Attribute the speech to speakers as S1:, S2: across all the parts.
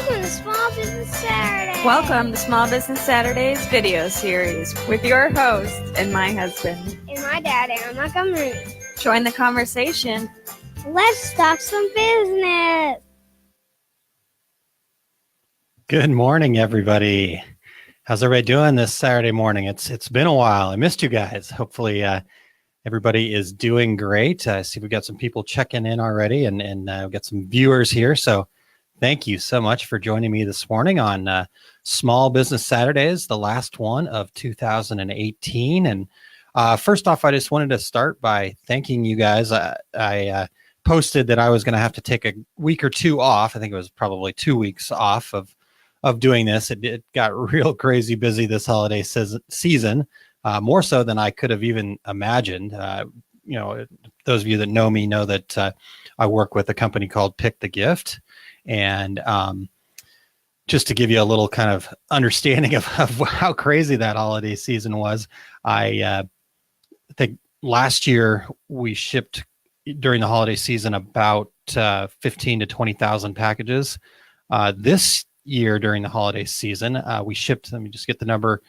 S1: Welcome to Small Business Saturday.
S2: Welcome to Small Business Saturdays video series with your host and my husband.
S1: And my dad, Aaron Montgomery.
S2: Join the conversation.
S1: Let's talk some business.
S3: Good morning, everybody. How's everybody doing this Saturday morning? It's been a while. I missed you guys. Hopefully, everybody is doing great. I see we've got some people checking in already, and we've got some viewers here. So thank you so much for joining me this morning on Small Business Saturdays, the last one of 2018. And first off, I just wanted to start by thanking you guys. I posted that I was going to have to take a week or two off. I think it was probably 2 weeks off of doing this. It got real crazy busy this holiday season, more so than I could have even imagined. Those of you that know me know that I work with a company called Pick the Gift. And just to give you a little kind of understanding of how crazy that holiday season was, I think last year we shipped during the holiday season about 15 to 20,000 packages. This year during the holiday season, we shipped, let me just get the number,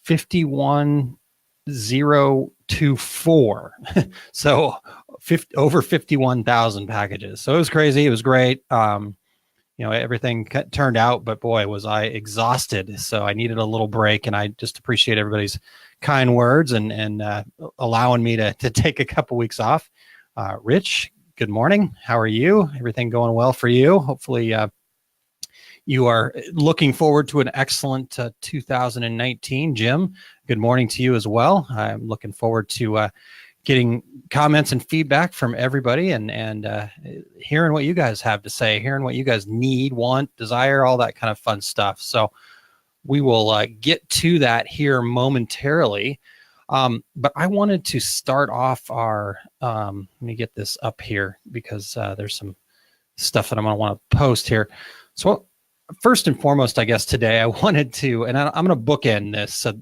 S3: 51,024. So over 51,000 packages. So it was crazy. It was great. Everything turned out, but boy, was I exhausted. So I needed a little break, and I just appreciate everybody's kind words and allowing me to take a couple weeks off. Rich, good morning. How are you? Everything going well for you? Hopefully, you are looking forward to an excellent 2019. Jim, good morning to you as well. I'm looking forward to getting comments and feedback from everybody and hearing what you guys have to say, hearing what you guys need, want, desire, all that kind of fun stuff. So we will get to that here momentarily. But I wanted to start off our, let me get this up here because there's some stuff that I'm going to want to post here. So first and foremost, I guess today I wanted to, and I'm going to bookend this so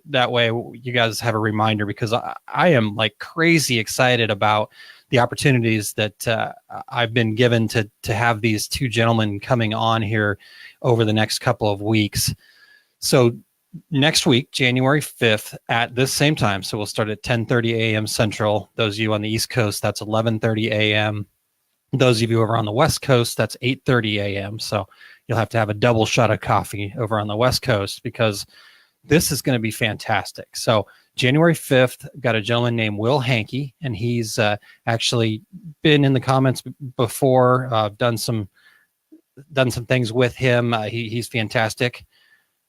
S3: that way you guys have a reminder, because I am like crazy excited about the opportunities that I've been given to have these two gentlemen coming on here over the next couple of weeks. So next week, January 5th at this same time. So we'll start at 10:30 a.m. Central. Those of you on the East Coast, that's 11:30 a.m. Those of you over on the West Coast, that's 8:30 a.m. So you'll have to have a double shot of coffee over on the West Coast because this is going to be fantastic. So January 5th, got a gentleman named Will Hankey, and he's actually been in the comments before, done some things with him. He's fantastic.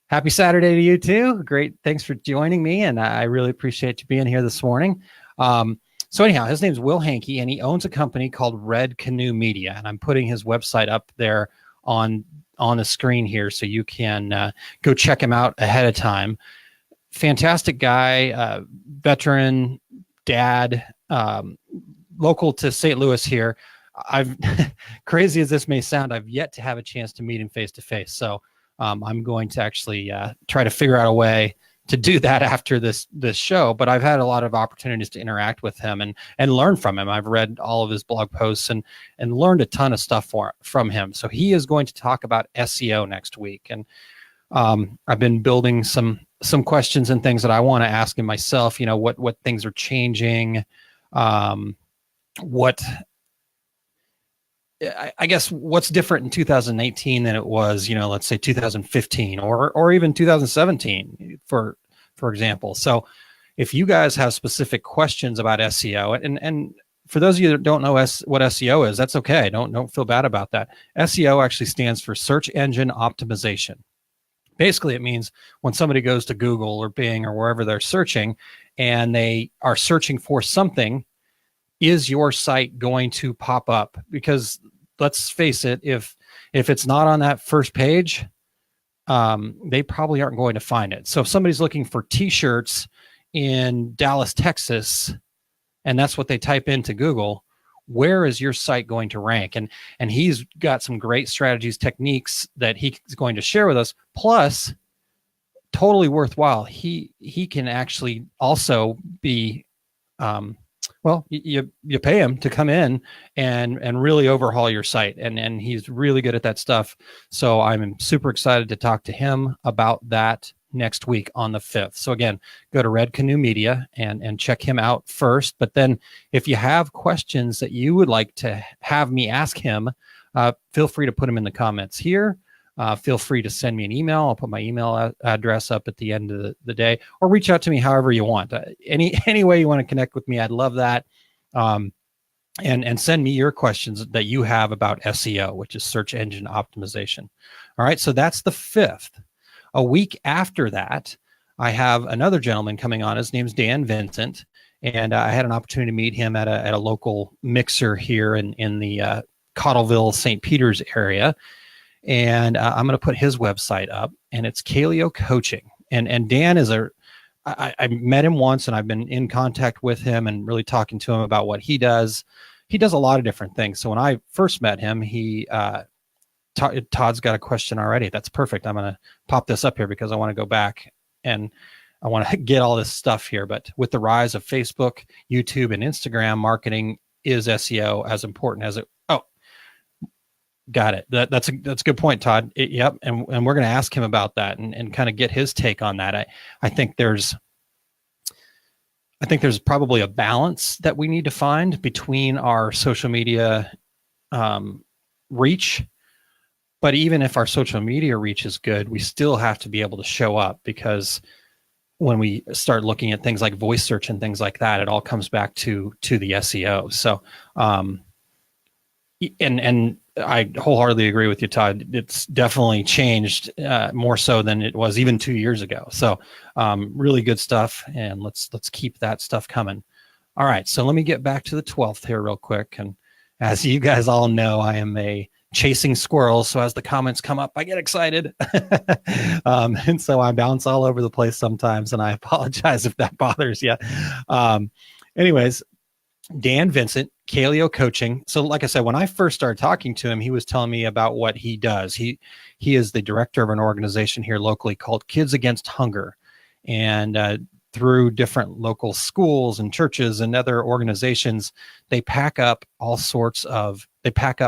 S3: Happy Saturday to you too. Great. Thanks for joining me. And I really appreciate you being here this morning. So anyhow, his name's Will Hankey, and he owns a company called Red Canoe Media. And I'm putting his website up there on the screen here so you can go check him out ahead of time. Fantastic guy, veteran, dad, local to St. Louis here. I've crazy as this may sound, I've yet to have a chance to meet him face to face. So I'm going to actually try to figure out a way to do that after this show, but I've had a lot of opportunities to interact with him and learn from him. I've read all of his blog posts and learned a ton of stuff from him. So he is going to talk about SEO next week. And I've been building some questions and things that I want to ask him myself, what things are changing, I guess what's different in 2018 than it was, let's say 2015 or even 2017, for example. So if you guys have specific questions about SEO, and for those of you that don't know what SEO is, that's okay. Don't feel bad about that. SEO actually stands for search engine optimization. Basically, it means when somebody goes to Google or Bing or wherever they're searching and they are searching for something, is your site going to pop up? Because let's face it, if it's not on that first page, they probably aren't going to find it. So if somebody's looking for t-shirts in Dallas, Texas, and that's what they type into Google, where is your site going to rank? And he's got some great strategies, techniques that he's going to share with us. Plus, totally worthwhile. He can actually also be Well, you pay him to come in and really overhaul your site, and he's really good at that stuff. So I'm super excited to talk to him about that next week on the 5th. So again, go to Red Canoe Media and check him out first. But then if you have questions that you would like to have me ask him, feel free to put them in the comments here. Feel free to send me an email. I'll put my email address up at the end of the day, or reach out to me however you want. Any way you want to connect with me, I'd love that. And send me your questions that you have about SEO, which is search engine optimization. All right, so that's the 5th. A week after that, I have another gentleman coming on. His name's Dan Vincent, and I had an opportunity to meet him at a local mixer here in the Cottleville, St. Peter's area. And I'm going to put his website up, and it's Kaleo Coaching. And Dan is I met him once, and I've been in contact with him and really talking to him about what he does. He does a lot of different things. So when I first met him, Todd's got a question already. That's perfect. I'm going to pop this up here because I want to go back and I want to get all this stuff here. But with the rise of Facebook, YouTube, and Instagram, marketing is SEO as important as it. Oh, got it. That's a good point, Todd. Yep. And we're going to ask him about that and kind of get his take on that. I think there's probably a balance that we need to find between our social media reach. But even if our social media reach is good, we still have to be able to show up, because when we start looking at things like voice search and things like that, it all comes back to the SEO. So, and I wholeheartedly agree with you, Todd. It's definitely changed more so than it was even 2 years ago. So really good stuff, and let's keep that stuff coming. All right, so let me get back to the 12th here real quick. And as you guys all know, I am a chasing squirrels. So as the comments come up, I get excited. And so I bounce all over the place sometimes, and I apologize if that bothers you. Anyways, Dan Vincent, Kaleo Coaching. So like I said, when I first started talking to him, he was telling me about what he does. He is the director of an organization here locally called Kids Against Hunger. And through different local schools and churches and other organizations, they pack up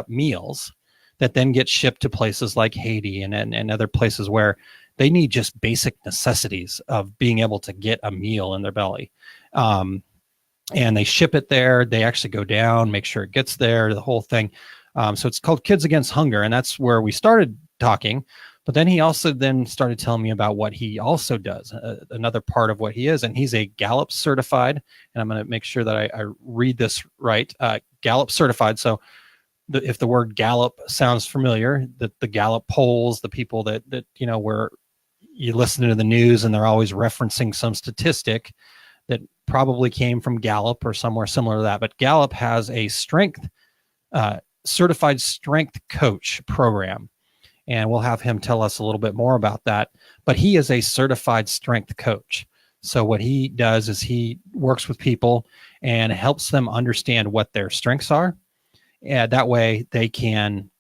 S3: meals that then get shipped to places like Haiti and other places where they need just basic necessities of being able to get a meal in their belly. And they ship it there. They actually go down, make sure it gets there, the whole thing. So it's called Kids Against Hunger. And that's where we started talking. But then he also then started telling me about what he also does, another part of what he is. And he's a Gallup certified, and I'm going to make sure that I read this right, Gallup certified. So if the word Gallup sounds familiar, the Gallup polls, the people that where you listen to the news and they're always referencing some statistic that probably came from Gallup or somewhere similar to that. But Gallup has a certified strength coach program. And we'll have him tell us a little bit more about that. But he is a certified strength coach. So what he does is he works with people and helps them understand what their strengths are. And that way they can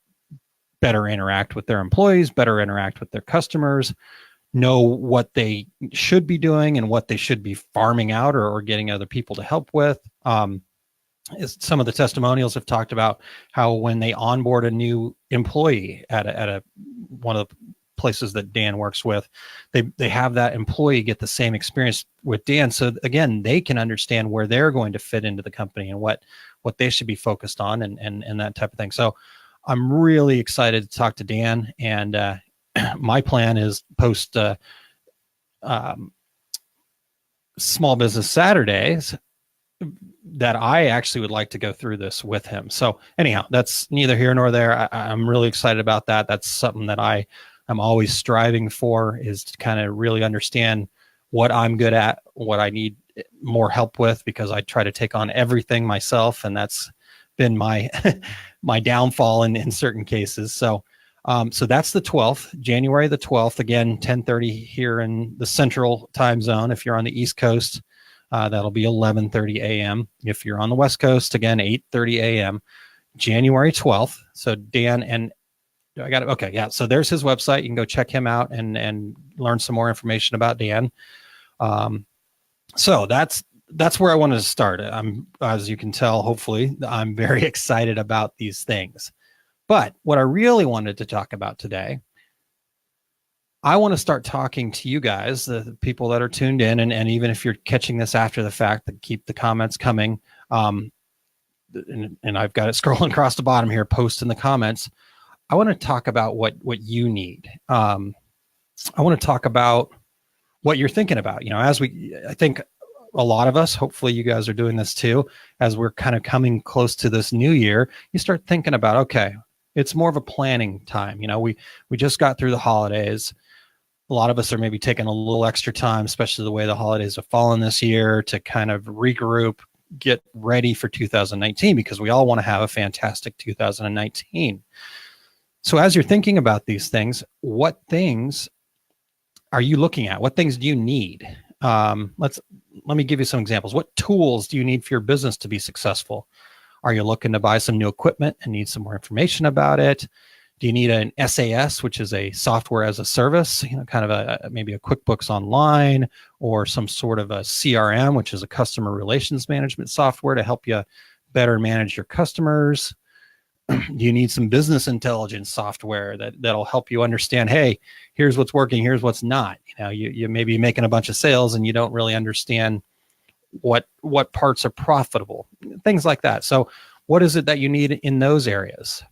S3: better interact with their employees, better interact with their customers, know what they should be doing and what they should be farming out or getting other people to help with. Some of the testimonials have talked about how when they onboard a new employee at one of the places that Dan works with, they have that employee get the same experience with Dan. So again, they can understand where they're going to fit into the company and what they should be focused on and that type of thing. So I'm really excited to talk to Dan, and my plan is post Small Business Saturdays that I actually would like to go through this with him. So anyhow, that's neither here nor there. I'm really excited about that. That's something that I'm always striving for, is to kind of really understand what I'm good at, what I need more help with, because I try to take on everything myself. And that's been my, my downfall in certain cases. So that's the 12th, January the 12th, again, 10:30 here in the Central Time Zone. If you're on the East Coast, that'll be 11:30 a.m. If you're on the West Coast, again, 8:30 a.m. January 12th. So Dan, and I got it. Okay, yeah. So there's his website. You can go check him out and learn some more information about Dan. So that's that's where I wanted to start. As you can tell, hopefully, I'm very excited about these things. But what I really wanted to talk about today, I want to start talking to you guys, the people that are tuned in, and even if you're catching this after the fact, that keep the comments coming. And I've got it scrolling across the bottom here, post in the comments. I want to talk about what you need. I want to talk about what you're thinking about. I think a lot of us, hopefully you guys are doing this too, as we're kind of coming close to this new year, you start thinking about, okay, it's more of a planning time. We just got through the holidays. A lot of us are maybe taking a little extra time, especially the way the holidays have fallen this year, to kind of regroup, get ready for 2019, because we all want to have a fantastic 2019. So as you're thinking about these things, what things are you looking at? What things do you need? Let me give you some examples. What tools do you need for your business to be successful? Are you looking to buy some new equipment and need some more information about it? Do you need an SAS, which is a software as a service, kind of maybe a QuickBooks Online, or some sort of a CRM, which is a customer relations management software to help you better manage your customers? Do you need some business intelligence software that'll help you understand, hey, here's what's working, here's what's not? You may be making a bunch of sales and you don't really understand what parts are profitable, things like that. So what is it that you need in those areas?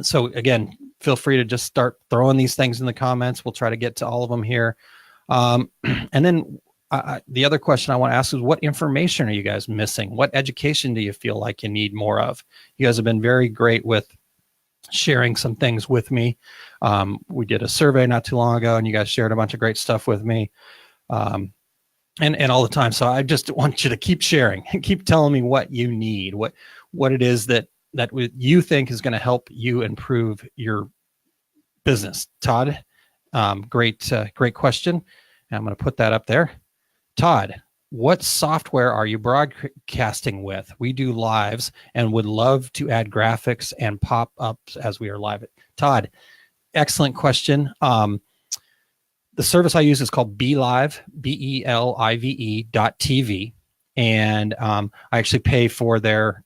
S3: So again, feel free to just start throwing these things in the comments. We'll try to get to all of them here. And then the other question I want to ask is, what information are you guys missing? What education do you feel like you need more of? You guys have been very great with sharing some things with me. We did a survey not too long ago, and you guys shared a bunch of great stuff with me, and all the time. So I just want you to keep sharing and keep telling me what you need, what it is that you think is going to help you improve your business. Todd, great question. And I'm going to put that up there. Todd, what software are you broadcasting with? We do lives and would love to add graphics and pop-ups as we are live. Todd, excellent question. The service I use is called BeLive, BeLive.tv. And I actually pay for their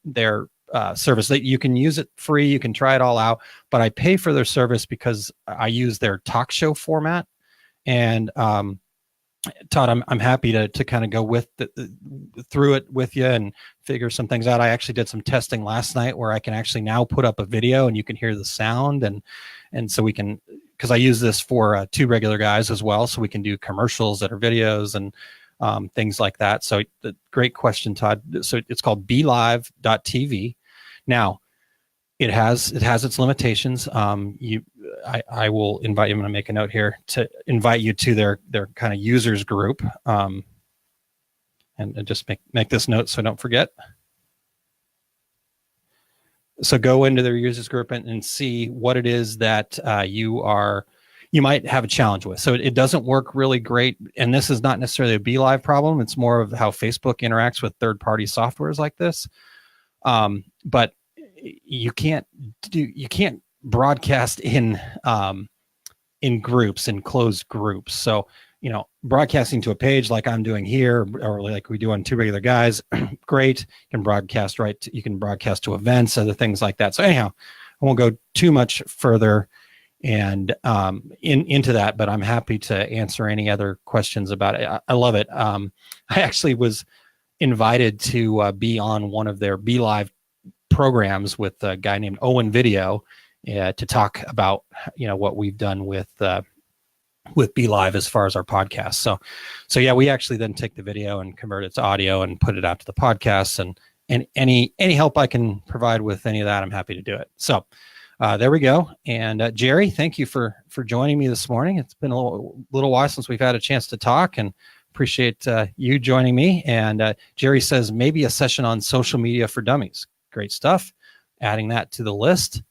S3: service. You can use it free. You can try it all out. But I pay for their service because I use their talk show format. And Todd, I'm happy to kind of go through it with you and figure some things out. I actually did some testing last night where I can actually now put up a video and you can hear the sound, and so we can, because I use this for two regular guys as well, so we can do commercials that are videos and things like that. So great question, Todd. So it's called BeLive.tv. Now, it has its limitations. I will invite you. I'm going to make a note here to invite you to their kind of users group, and just make this note so I don't forget. So go into their users group and see what it is that you might have a challenge with. So it doesn't work really great, and this is not necessarily a BeLive problem. It's more of how Facebook interacts with third-party softwares like this. But you can't broadcast in groups, in closed groups. So broadcasting to a page like I'm doing here, or like we do on Two Regular Guys, great. You can broadcast you can broadcast to events, other things like that. So anyhow, I won't go too much further and into that, but I'm happy to answer any other questions about it. I love it. I actually was invited to be on one of their BeLive programs with a guy named Owen Video to talk about what we've done with BeLive as far as our podcast. So yeah, we actually then take the video and convert it to audio and put it out to the podcast, and any help I can provide with any of that, I'm happy to do it. So there we go. And Jerry, thank you for joining me this morning. It's been a little while since we've had a chance to talk, and appreciate you joining me. And Jerry says maybe a session on social media for dummies. Great stuff. Adding that to the list.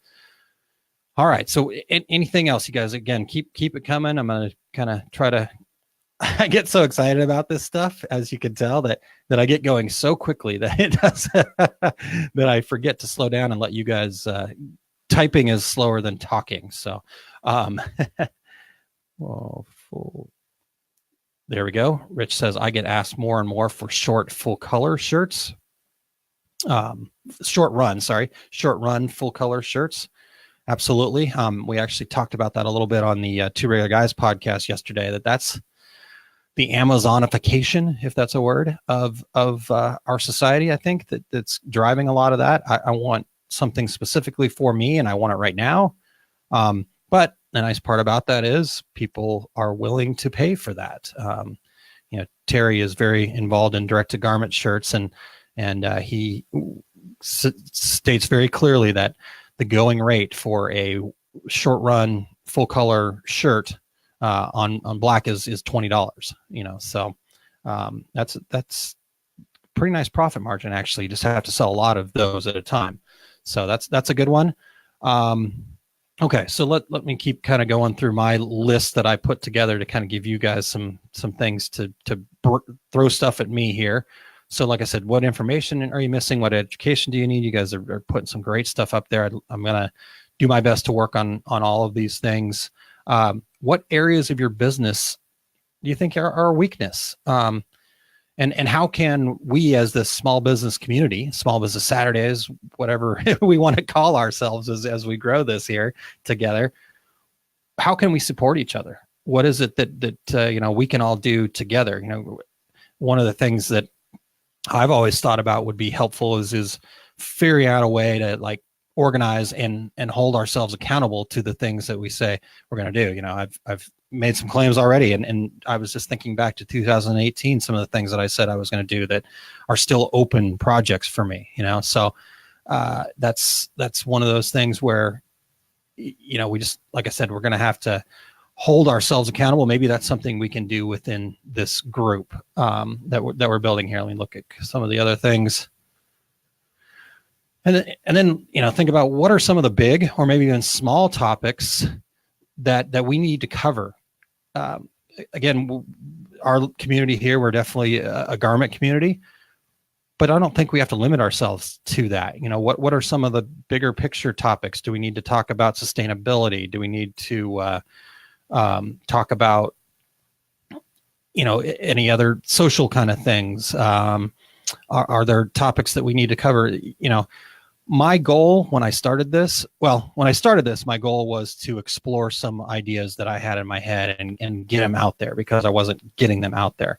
S3: All right. So anything else, you guys? Again, keep it coming. I'm going to kind of try to. I get so excited about this stuff, as you can tell, that I get going so quickly that it does that I forget to slow down and let you guys. Typing is slower than talking. So, well, full. There we go. Rich says, I get asked more and more for short full color shirts. Short run full color shirts. Absolutely. We actually talked about that a little bit on the Two Regular Guys podcast yesterday, that's the Amazonification, if that's a word, of our society. I think that's driving a lot of that. I want something specifically for me, and I want it right now. But the nice part about that is people are willing to pay for that. Terry is very involved in direct-to-garment shirts, and he states very clearly that the going rate for a short-run full-color shirt on black is $20. So that's pretty nice profit margin. Actually, you just have to sell a lot of those at a time. So that's a good one. Okay, so let me keep kind of going through my list that I put together to kind of give you guys some things to throw stuff at me here. So like I said, what information are you missing? What education do you need? You guys are putting some great stuff up there. I'm going to do my best to work on all of these things. What areas of your business do you think are a weakness? And how can we, as this small business community, Small Business Saturdays, whatever we want to call ourselves as we grow this here together, how can we support each other? What is it that we can all do together? One of the things that I've always thought about would be helpful is figuring out a way to like organize and hold ourselves accountable to the things that we say we're going to do. I've made some claims already, and I was just thinking back to 2018, some of the things that I said I was going to do that are still open projects for me. So that's one of those things where we just, like I said, we're going to have to hold ourselves accountable. Maybe that's something we can do within this group that we're building here. Let me look at some of the other things. And then think about what are some of the big or maybe even small topics that we need to cover. Again, our community here, we're definitely a garment community, but I don't think we have to limit ourselves to that. What are some of the bigger picture topics? Do we need to talk about sustainability? Do we need to talk about any other social kind of things? Are there topics that we need to cover? My goal when I started this, my goal was to explore some ideas that I had in my head and get them out there, because I wasn't getting them out there.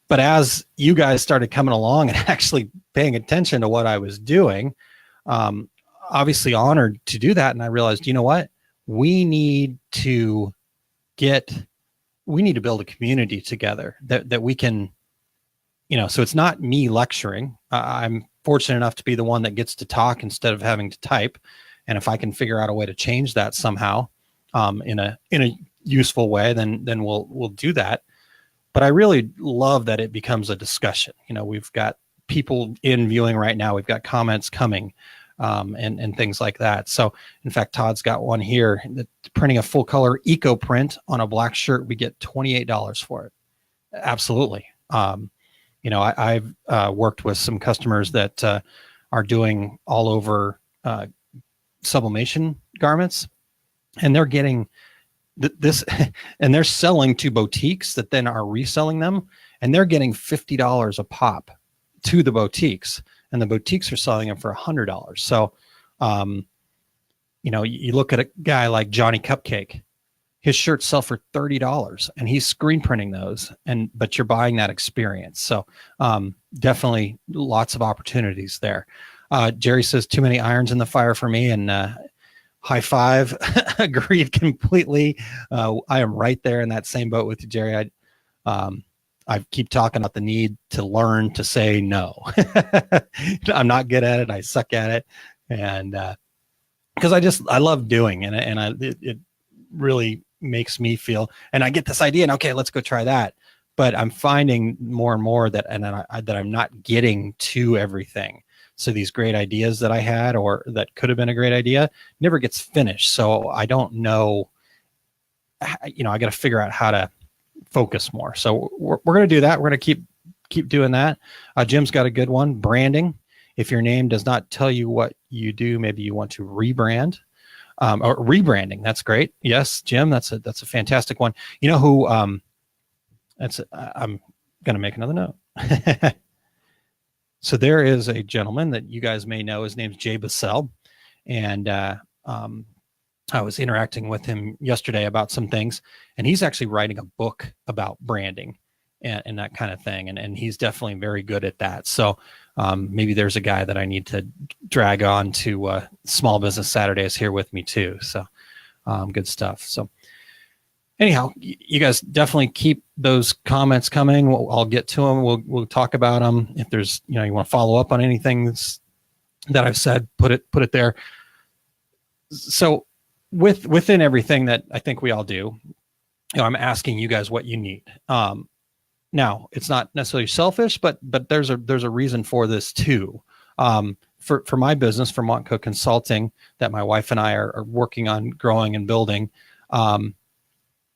S3: But as you guys started coming along and actually paying attention to what I was doing, obviously honored to do that. And I realized, we need to build a community together that we can, so it's not me lecturing. I'm fortunate enough to be the one that gets to talk instead of having to type. And if I can figure out a way to change that somehow in a useful way, then we'll do that. But I really love that it becomes a discussion. We've got people in viewing right now. We've got comments coming and things like that. So in fact, Todd's got one here that printing a full color eco print on a black shirt, we get $28 for it. Absolutely. I've worked with some customers that are doing all over sublimation garments, and they're getting this, and they're selling to boutiques that then are reselling them, and they're getting $50 a pop to the boutiques, and the boutiques are selling them for $100. So, you look at a guy like Johnny Cupcake. His shirts sell for $30 and he's screen printing those, but you're buying that experience. So definitely lots of opportunities there. Jerry says too many irons in the fire for me, and high five. Agreed completely. I am right there in that same boat with you, Jerry. I keep talking about the need to learn to say no. I'm not good at it. I suck at it. And because I love doing it, and it really makes me feel, and I get this idea, and okay, let's go try that. But I'm finding more and more that I'm not getting to everything. So these great ideas that I had, or that could have been a great idea, never gets finished. So I don't know, I got to figure out how to focus more. So we're going to do that. We're going to keep doing that. Jim's got a good one. Branding. If your name does not tell you what you do, maybe you want to rebrand. Or rebranding. That's great. Yes, Jim, that's a fantastic one. Who I'm going to make another note. So there is a gentleman that you guys may know. His name's Jay Bassell. And I was interacting with him yesterday about some things, and he's actually writing a book about branding and that kind of thing. And he's definitely very good at that. So maybe there's a guy that I need to drag on to Small Business Saturdays here with me too. So good stuff. So anyhow, you guys definitely keep those comments coming. I'll get to them. We'll talk about them. If there's, you want to follow up on anything that I've said, put it there. So within everything that I think we all do, I'm asking you guys what you need. Now it's not necessarily selfish, but there's a reason for this too. For my business, for Montco Consulting, that my wife and I are working on growing and building.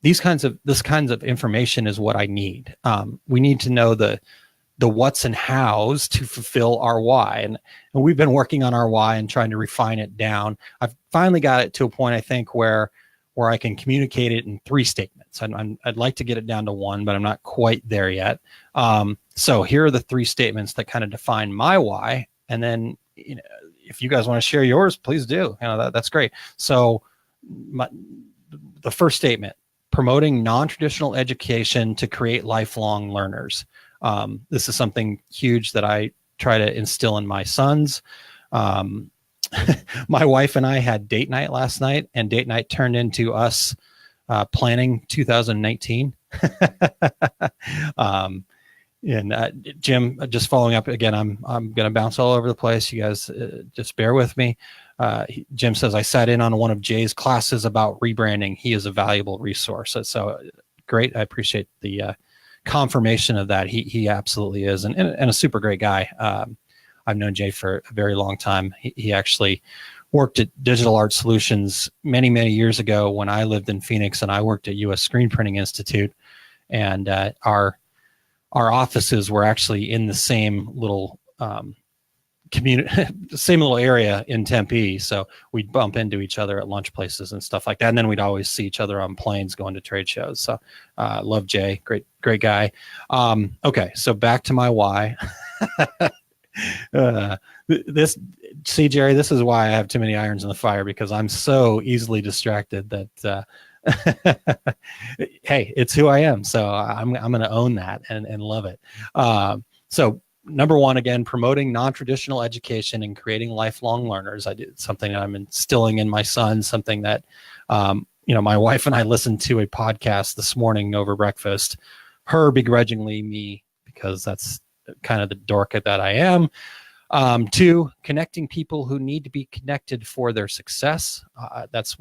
S3: This kinds of information is what I need. We need to know the what's and hows to fulfill our why. And we've been working on our why and trying to refine it down. I've finally got it to a point, I think, where I can communicate it in 3 statements. I'd like to get it down to 1, but I'm not quite there yet. So here are the 3 statements that kind of define my why. And then, if you guys want to share yours, please do. That's great. So the first statement: promoting non-traditional education to create lifelong learners. This is something huge that I try to instill in my sons. My wife and I had date night last night, and date night turned into us planning 2019. Jim, just following up again, I'm going to bounce all over the place. You guys just bear with me. Jim says, I sat in on one of Jay's classes about rebranding. He is a valuable resource. So great. I appreciate the confirmation of that. He absolutely is, and a super great guy. I've known Jay for a very long time. He actually worked at Digital Art Solutions many, many years ago when I lived in Phoenix, and I worked at U.S. Screen Printing Institute. And our offices were actually in the same little same little area in Tempe. So we'd bump into each other at lunch places and stuff like that. And then we'd always see each other on planes going to trade shows. So love Jay, great guy. Okay, so back to my why. Jerry, this is why I have too many irons in the fire, because I'm so easily distracted that hey, it's who I am. So I'm going to own that and love it. So number 1, again, promoting non-traditional education and creating lifelong learners. I did something that I'm instilling in my son, something that, my wife and I listened to a podcast this morning over breakfast, her begrudgingly, me, because that's kind of the dork that I am. 2, connecting people who need to be connected for their success. That's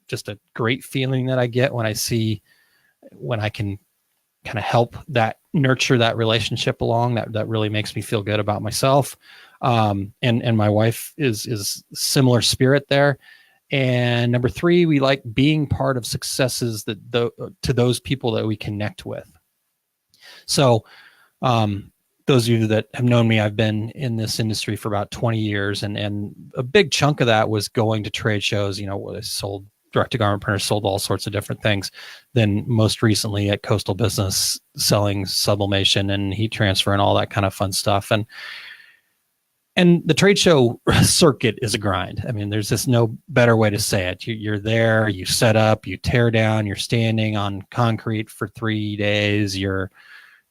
S3: just a great feeling that I get when I can kind of help that nurture that relationship along. That really makes me feel good about myself. And my wife is similar spirit there. And number 3, we like being part of successes to those people that we connect with. So, those of you that have known me, I've been in this industry for about 20 years, and a big chunk of that was going to trade shows, where I sold direct-to-garment printers, sold all sorts of different things. Then most recently at Coastal Business, selling sublimation and heat transfer and all that kind of fun stuff. And the trade show circuit is a grind. I mean, there's just no better way to say it. You're there, you set up, you tear down, you're standing on concrete for 3 days, you're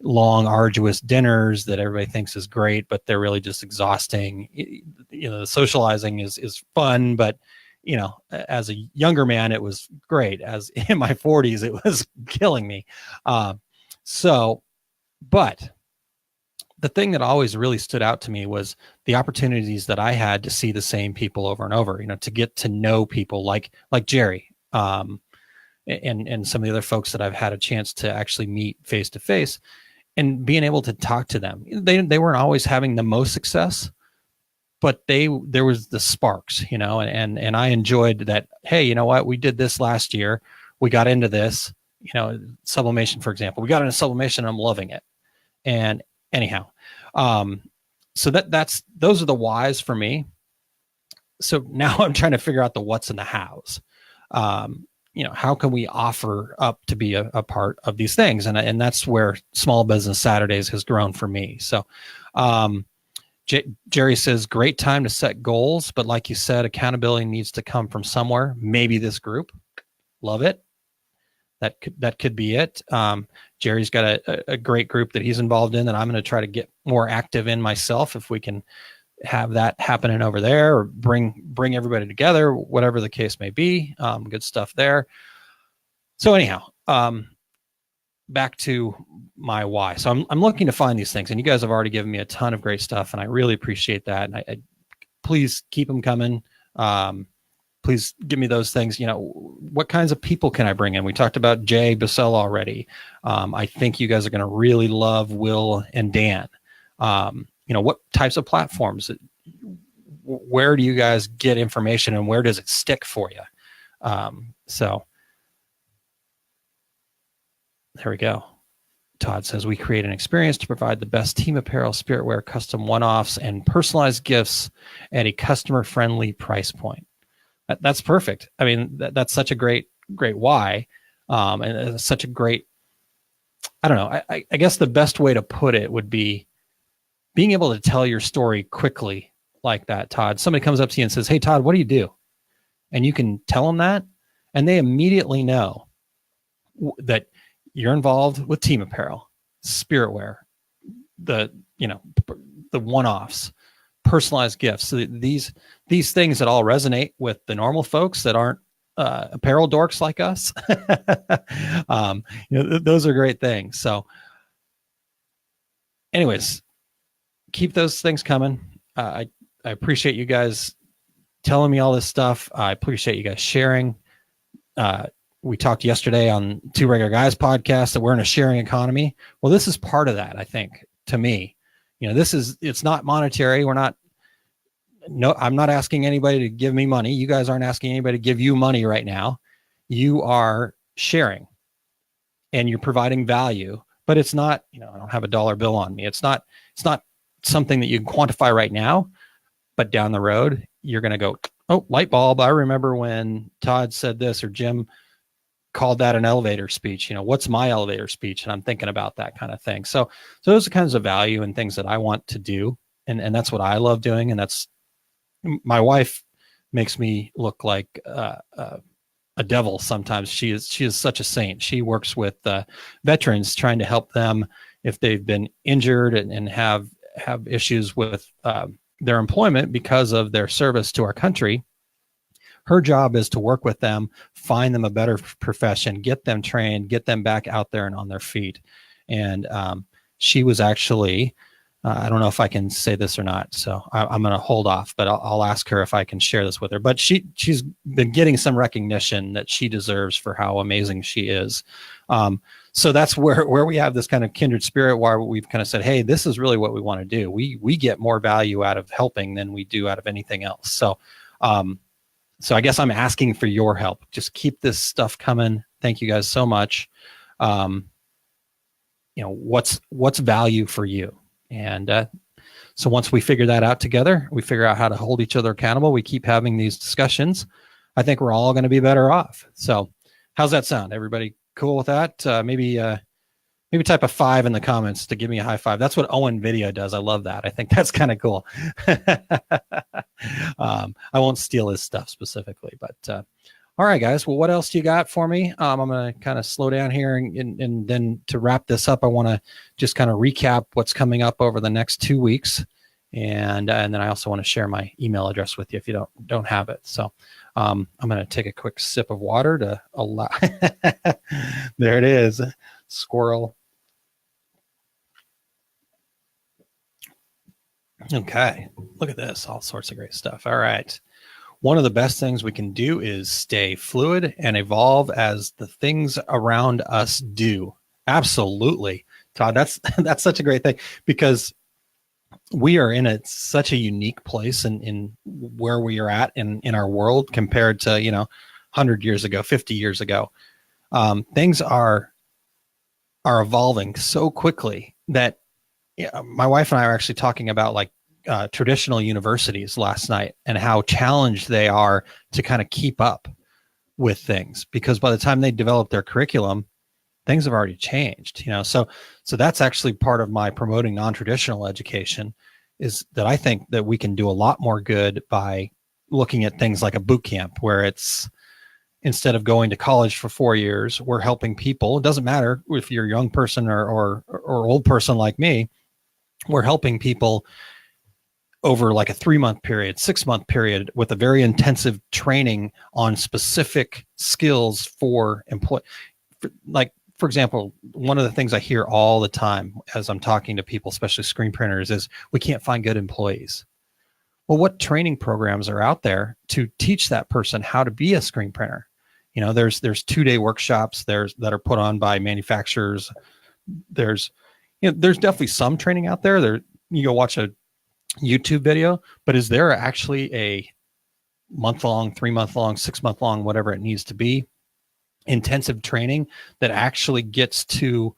S3: long, arduous dinners that everybody thinks is great, but they're really just exhausting. The socializing is fun, but as a younger man, it was great. As in my 40s, it was killing me. But the thing that always really stood out to me was the opportunities that I had to see the same people over and over, to get to know people like Jerry, and some of the other folks that I've had a chance to actually meet face to face, and being able to talk to them. They weren't always having the most success, but there was the sparks, and I enjoyed that. Hey, you know what? We did this last year. We got into this, sublimation, for example. We got into sublimation, and I'm loving it. And anyhow, so those are the whys for me. So now I'm trying to figure out the what's and the hows. how can we offer up to be a part of these things? And that's where Small Business Saturdays has grown for me. So Jerry says, great time to set goals, but like you said, accountability needs to come from somewhere. Maybe this group. Love it. That could be it. Jerry's got a great group that he's involved in that I'm going to try to get more active in myself, if we can have that happening over there, or bring everybody together, whatever the case may be. Good stuff there. So anyhow, back to my why. So I'm looking to find these things, and you guys have already given me a ton of great stuff, and I really appreciate that. And I please keep them coming. Please give me those things. What kinds of people can I bring in? We talked about Jay Bissell already. I think you guys are going to really love Will and Dan. What types of platforms? Where do you guys get information, and where does it stick for you? So there we go. Todd says, we create an experience to provide the best team apparel, spiritwear, custom one-offs, and personalized gifts at a customer-friendly price point. That's perfect. I mean, that's such a great why. And such a great, I don't know. I guess the best way to put it would be being able to tell your story quickly like that, Todd. Somebody comes up to you and says, hey, Todd, what do you do? And you can tell them that, and they immediately know that you're involved with team apparel, spiritwear, the one-offs, personalized gifts. So these things that all resonate with the normal folks that aren't apparel dorks like us. Those are great things. So anyways, keep those things coming. I appreciate you guys telling me all this stuff. I appreciate you guys sharing. We talked yesterday on Two Regular Guys podcast that we're in a sharing economy. Well, this is part of that, I think, to me. It's not monetary. I'm not asking anybody to give me money. You guys aren't asking anybody to give you money right now. You are sharing and you're providing value, but it's not, I don't have a dollar bill on me. It's not something that you can quantify right now, but down the road, you're going to go, oh, light bulb. I remember when Todd said this, or Jim called that an elevator speech. What's my elevator speech? And I'm thinking about that kind of thing. So those are kinds of value and things that I want to do. And that's what I love doing. And that's, my wife makes me look like a devil sometimes. She is such a saint. She works with veterans, trying to help them if they've been injured and have issues with their employment because of their service to our country. Her job is to work with them, find them a better profession, get them trained, get them back out there and on their feet. And she was actually, I don't know if I can say this or not, so I'm going to hold off, but I'll ask her if I can share this with her. But she's been getting some recognition that she deserves for how amazing she is. So that's where we have this kind of kindred spirit, where we've kind of said, hey, this is really what we want to do. We get more value out of helping than we do out of anything else. So I guess I'm asking for your help. Just keep this stuff coming. Thank you guys so much. What's value for you? And so once we figure that out together, we figure out how to hold each other accountable. We keep having these discussions. I think we're all going to be better off. So how's that sound? Everybody cool with that? Maybe type a 5 in the comments to give me a high five. That's what Owen Video does. I love that. I think that's kind of cool. I won't steal his stuff specifically, but all right, guys. Well, what else do you got for me? I'm going to kind of slow down here, and then to wrap this up, I want to just kind of recap what's coming up over the next 2 weeks, and then I also want to share my email address with you if you don't have it. So I'm going to take a quick sip of water to allow. There it is, squirrel. Okay, look at this, all sorts of great stuff. All right. One of the best things we can do is stay fluid and evolve as the things around us do. Absolutely, Todd. That's such a great thing, because we are in such a unique place in where we are at in our world compared to 100 years ago, 50 years ago. Things are evolving so quickly that my wife and I are actually talking about traditional universities last night and how challenged they are to kind of keep up with things, because by the time they develop their curriculum, things have already changed, so that's actually part of my promoting non-traditional education, is that I think that we can do a lot more good by looking at things like a boot camp, where it's, instead of going to college for 4 years, we're helping people. It doesn't matter if you're a young person or old person like me, we're helping people over like a 3-month period, 6-month period, with a very intensive training on specific skills for employee. Like, for example, one of the things I hear all the time as I'm talking to people, especially screen printers, is we can't find good employees. Well, what training programs are out there to teach that person how to be a screen printer? There's 2-day workshops that are put on by manufacturers. There's definitely some training out there. You go watch a YouTube video, but is there actually a month-long, 3-month-long, 6-month-long, whatever it needs to be, intensive training that actually gets to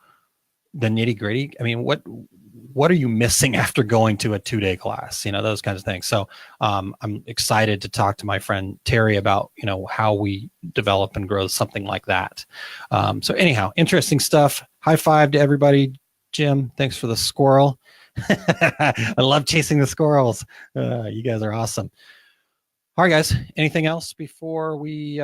S3: the nitty-gritty? I mean, what are you missing after going to a 2-day class? Those kinds of things. So I'm excited to talk to my friend Terry about how we develop and grow something like that. So anyhow, interesting stuff. High five to everybody. Jim, thanks for the squirrel. I love chasing the squirrels. You guys are awesome. All right, guys. Anything else before we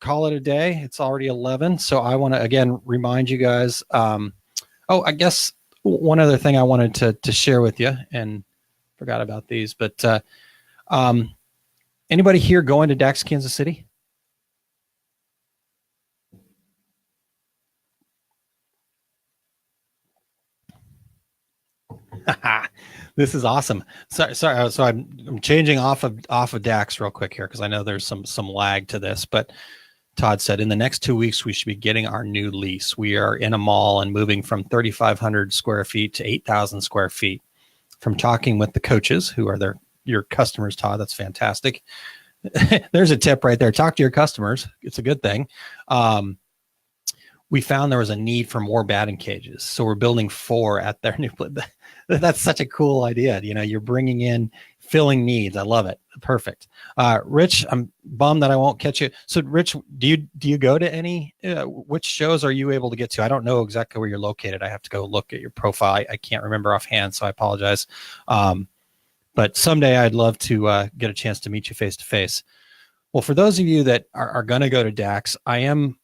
S3: call it a day? It's already 11. So I want to again remind you guys. I guess one other thing I wanted to share with you, and forgot about these, but anybody here going to DAX Kansas City? This is awesome. Sorry. So I'm changing off of DAX real quick here, because I know there's some lag to this. But Todd said in the next 2 weeks we should be getting our new lease. We are in a mall and moving from 3,500 square feet to 8,000 square feet. From talking with the coaches who are your customers, Todd, that's fantastic. There's a tip right there. Talk to your customers. It's a good thing. We found there was a need for more batting cages, so we're building 4 at their new place. That's such a cool idea. You're bringing in filling needs. I love it. Perfect. Rich, I'm bummed that I won't catch you. So Rich, do you go to any, which shows are you able to get to? I don't know exactly where you're located. I have to go look at your profile. I can't remember offhand, so I apologize. But someday I'd love to get a chance to meet you face to face. Well, for those of you that are going to go to DAX, I am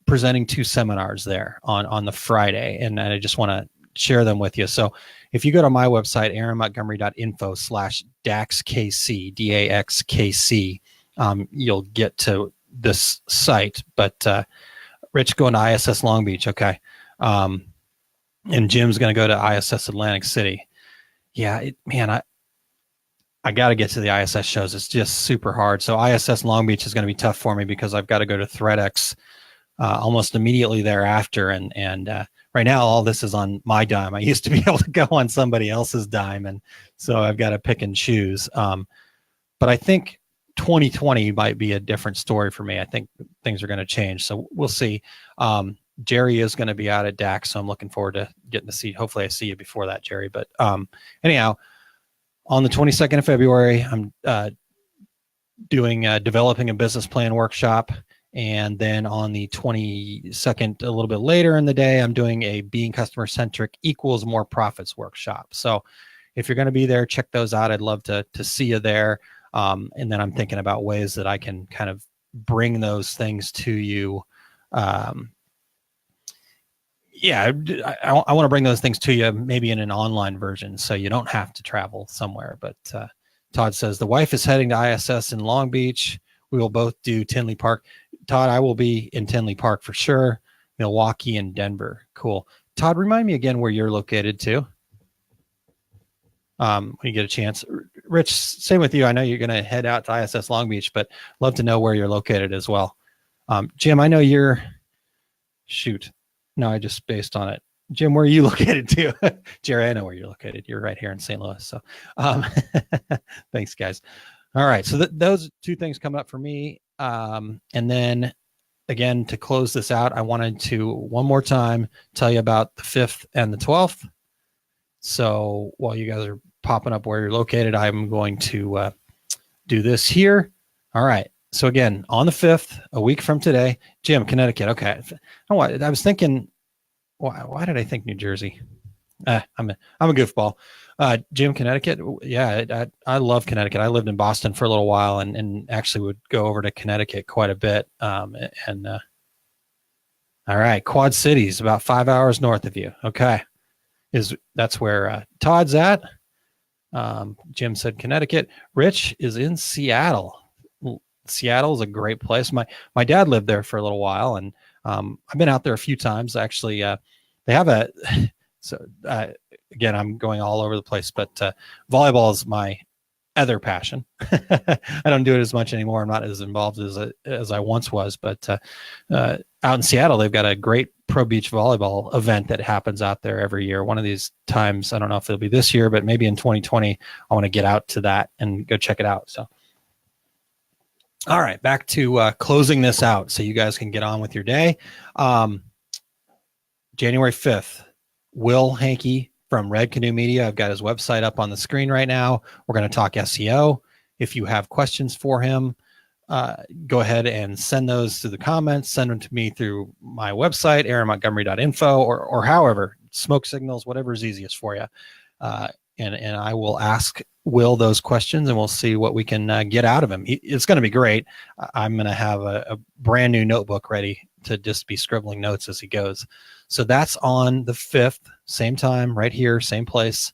S3: presenting 2 seminars there on the Friday, and I just want to share them with you. So if you go to my website, aaronmontgomery.info/DAXKC, DAXKC, you'll get to this site. But Rich going to ISS Long Beach, okay. And Jim's going to go to ISS Atlantic City. Yeah, I got to get to the ISS shows. It's just super hard. So ISS Long Beach is going to be tough for me because I've got to go to ThreadX almost immediately thereafter. And right now, all this is on my dime. I used to be able to go on somebody else's dime, and so I've got to pick and choose. But I think 2020 might be a different story for me. I think things are going to change. So we'll see. Jerry is going to be out at DAX, so I'm looking forward to getting to see. Hopefully I see you before that, Jerry. But anyhow, on the 22nd of February, I'm doing developing a business plan workshop. And then on the 22nd, a little bit later in the day, I'm doing a being customer centric equals more profits workshop. So if you're going to be there, check those out. I'd love to see you there. And then I'm thinking about ways that I can kind of bring those things to you. I want to bring those things to you maybe in an online version so you don't have to travel somewhere. But Todd says the wife is heading to ISS in Long Beach. We will both do Tinley Park. Todd, I will be in Tinley Park for sure. Milwaukee and Denver. Cool. Todd, remind me again where you're located too. When you get a chance. Rich, same with you. I know you're going to head out to ISS Long Beach, but love to know where you're located as well. Jim, I know you're, no, I just spaced on it. Jim, where are you located too? Jerry, I know where you're located. You're right here in St. Louis. So thanks, guys. All right. So those 2 things coming up for me. And then again, to close this out, I wanted to one more time tell you about the 5th and the 12th. So while you guys are popping up where you're located, I'm going to do this here. All right. So again, on the 5th, a week from today, Jim, Connecticut. Okay. I was thinking, why did I think New Jersey? I'm a goofball. Jim, Connecticut. Yeah, I love Connecticut. I lived in Boston for a little while and actually would go over to Connecticut quite a bit. All right, Quad Cities, about 5 hours north of you. Okay. That's where Todd's at. Jim said Connecticut. Rich is in Seattle. Seattle is a great place. My dad lived there for a little while, and I've been out there a few times. Actually, they have a again, I'm going all over the place, but volleyball is my other passion. I don't do it as much anymore. I'm not as involved as I once was, but out in Seattle, they've got a great pro beach volleyball event that happens out there every year. One of these times, I don't know if it'll be this year, but maybe in 2020, I want to get out to that and go check it out. So, all right, back to closing this out so you guys can get on with your day. January 5th, Will Hankey from Red Canoe Media. I've got his website up on the screen right now. We're going to talk SEO. If you have questions for him, go ahead and send those to the comments. Send them to me through my website, aaronmontgomery.info, or however, smoke signals, whatever is easiest for you. And I will ask Will those questions, and we'll see what we can get out of him. It's going to be great. I'm going to have a brand new notebook ready to just be scribbling notes as he goes. So that's on the 5th, same time, right here, same place.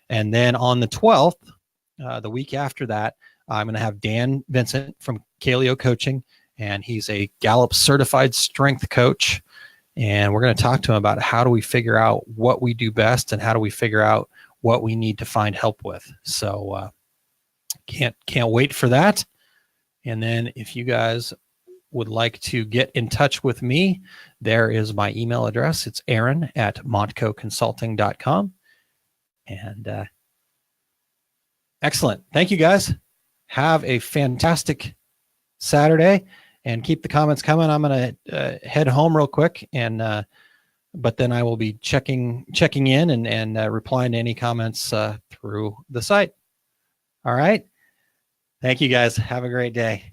S3: And then on the 12th, the week after that, I'm going to have Dan Vincent from Kaleo Coaching, and he's a Gallup certified strength coach. And we're going to talk to him about how do we figure out what we do best and how do we figure out what we need to find help with. So can't wait for that. And then if you guys would like to get in touch with me, there is my email address. It's aaron@montcoconsulting.com. And excellent. Thank you, guys. Have a fantastic Saturday and keep the comments coming. I'm going to head home real quick, and but then I will be checking in and replying to any comments through the site. All right. Thank you, guys. Have a great day.